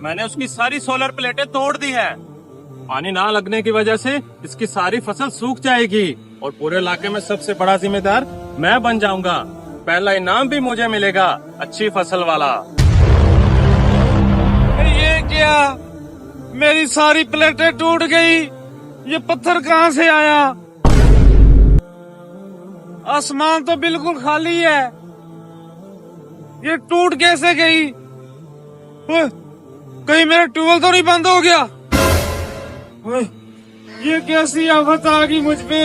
मैंने उसकी सारी सोलर प्लेटें तोड़ दी है। पानी ना लगने की वजह से इसकी सारी फसल सूख जाएगी और पूरे इलाके में सबसे बड़ा जिम्मेदार मैं बन जाऊंगा। पहला इनाम भी मुझे मिलेगा, अच्छी फसल वाला। ये क्या, मेरी सारी प्लेटें टूट गई। ये पत्थर कहाँ से आया? आसमान तो बिल्कुल खाली है, ये टूट कैसे गई? ओए, कहीं मेरा ट्यूबवेल तो नहीं बंद हो गया? ओए, ये कैसी आफत आ गई मुझ पे?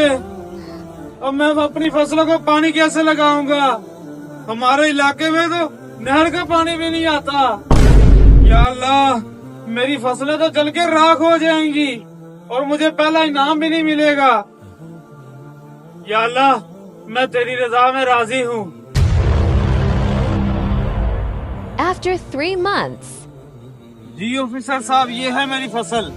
अब मैं अपनी फसलों को पानी कैसे लगाऊंगा? हमारे इलाके में तो नहर का पानी भी नहीं आता। या अल्लाह, मेरी फसलें तो जल के राख हो जाएंगी और मुझे पहला इनाम भी नहीं मिलेगा। या अल्लाह, मैं तेरी रजा में राजी हूँ। After 3 months, जी ऑफिसर साहब, ये है मेरी फसल।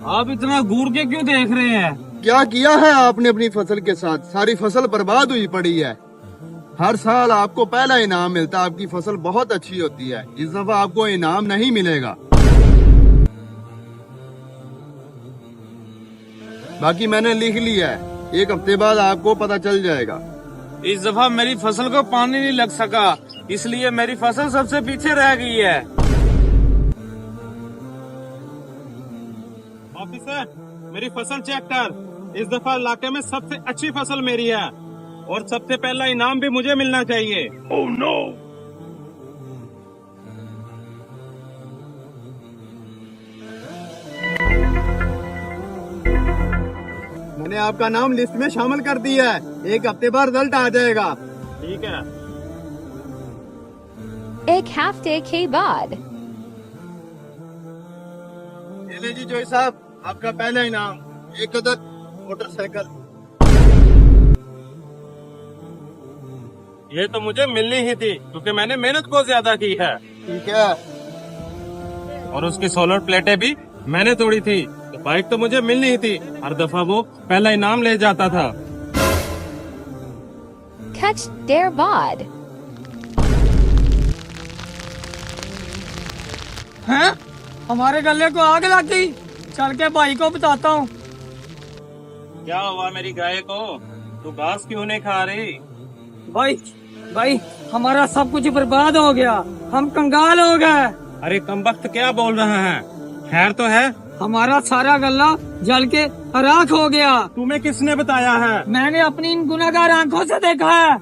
आप इतना घूर के क्यों देख रहे हैं? क्या किया है आपने अपनी फसल के साथ? सारी फसल बर्बाद हुई पड़ी है। हर साल आपको पहला इनाम मिलता है, आपकी फसल बहुत अच्छी होती है। इस दफा आपको इनाम नहीं मिलेगा। बाकी मैंने लिख लिया है, 1 हफ्ते बाद आपको पता चल जाएगा। इस दफा मेरी फसल को पानी नहीं लग सका, इसलिए मेरी फसल सबसे पीछे रह गई है। ऑफिसर, मेरी फसल चेक कर। इस दफा इलाके में सबसे अच्छी फसल मेरी है और सबसे पहला इनाम भी मुझे मिलना चाहिए। Oh no! मैंने आपका नाम लिस्ट में शामिल कर दिया है, 1 हफ्ते बाद रिजल्ट आ जाएगा। ठीक है। एक हफ्ते के बाद, ये ले जी जोई साहब, आपका पहला इनाम 1 अदद मोटरसाइकिल। ये तो मुझे मिलनी ही थी क्योंकि मैंने मेहनत को ज्यादा की है। ठीक है। और उसकी सोलर प्लेटें भी मैंने तोड़ी थी, तो बाइक तो मुझे मिलनी ही थी। हर दफा वो पहला इनाम ले जाता था। कुछ देर बाद, हैं? हमारे गले को आग लग गई। चल के भाई को बताता हूँ। क्या हुआ मेरी गाय को? तू घास क्यों नहीं खा रही? भाई, हमारा सब कुछ बर्बाद हो गया, हम कंगाल हो गए। अरे कमबख्त, क्या बोल रहा है? खैर तो है? हमारा सारा गल्ला जल के राख हो गया। तुम्हें किसने बताया है? मैंने अपनी इन गुनाहगार आंखों से देखा है।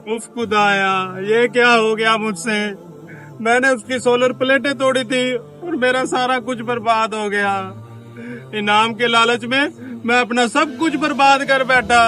उफ खुदाया, ये क्या हो गया मुझसे? मैंने उसकी सोलर प्लेटें तोड़ी थी और मेरा सारा कुछ बर्बाद हो गया। इनाम के लालच में मैं अपना सब कुछ बर्बाद कर बैठा।